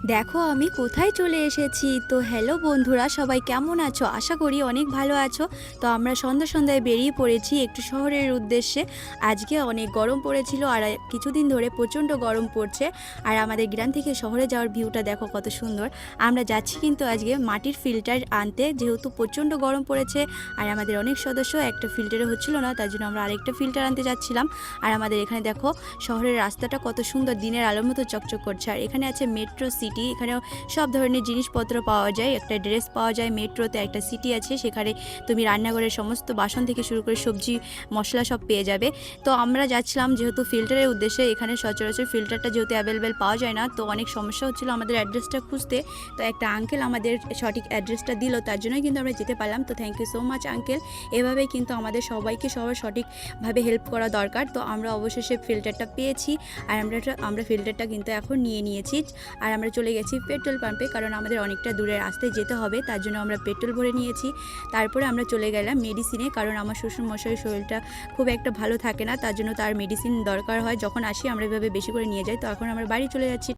দেখো আমি কোথায় চলে এসেছি। তো হ্যালো বন্ধুরা, সবাই কেমন আছো? আশা করি অনেক ভালো আছো। তো আমরা সন্ধ্যায় বেরিয়ে পড়েছি একটু শহরের উদ্দেশ্যে। আজকে অনেক গরম পড়েছিল আর কিছুদিন ধরে প্রচণ্ড গরম পড়ছে। আর আমাদের গ্রাম থেকে শহরে যাওয়ার ভিউটা দেখো কত সুন্দর। আমরা যাচ্ছি কিন্তু আজকে মাটির ফিল্টার আনতে, যেহেতু প্রচণ্ড গরম পড়েছে আর আমাদের অনেক সদস্য একটা ফিল্টারে হচ্ছিল না, তার জন্য আমরা আরেকটা ফিল্টার আনতে যাচ্ছিলাম। আর আমাদের এখানে দেখো শহরের রাস্তাটা কত সুন্দর দিনের আলোর মতো চকচক করছে। আর এখানে আছে মেট্রো সিটি, এখানেও সব ধরনের জিনিসপত্র পাওয়া যায়, একটা ড্রেস পাওয়া যায়। মেট্রোতে একটা সিটি আছে, সেখানে তুমি রান্নাঘরের সমস্ত বাসন থেকে শুরু করে সবজি মশলা সব পেয়ে যাবে। তো আমরা যাচ্ছিলাম যেহেতু ফিল্টারের উদ্দেশ্যে, এখানে সচরাচর ফিল্টারটা যেহেতু অ্যাভেলেবেল পাওয়া যায় না, তো অনেক সমস্যা হচ্ছিল আমাদের অ্যাড্রেসটা খুঁজতে। তো একটা আঙ্কেল আমাদের সঠিক অ্যাড্রেসটা দিল, তার জন্যই কিন্তু আমরা যেতে পারলাম। তো thank you so much uncle. এভাবেই কিন্তু আমাদের সবাইকে সবার সঠিকভাবে হেল্প করা দরকার। তো আমরা অবশেষে ফিল্টারটা পেয়েছি আর আমরা ফিল্টারটা কিন্তু এখন নিয়ে নিয়েছি। আর আমরা চলে গেছি পেট্রোল পাম্পে, কারণ আমাদের অনেকটা দূরে রাস্তায় যেতে হবে, তার জন্য আমরা পেট্রোল ভরে নিয়েছি। তারপরে আমরা চলে গেলাম মেডিসিনে, কারণ আমার শ্বশুরমশাইয়ের শরীরটা খুব একটা ভালো থাকে না, তার জন্য তার মেডিসিন দরকার হয়। যখন আসি আমরা এভাবে বেশি করে নিয়ে যাই। তো এখন আমরা বাড়ি চলে যাচ্ছি।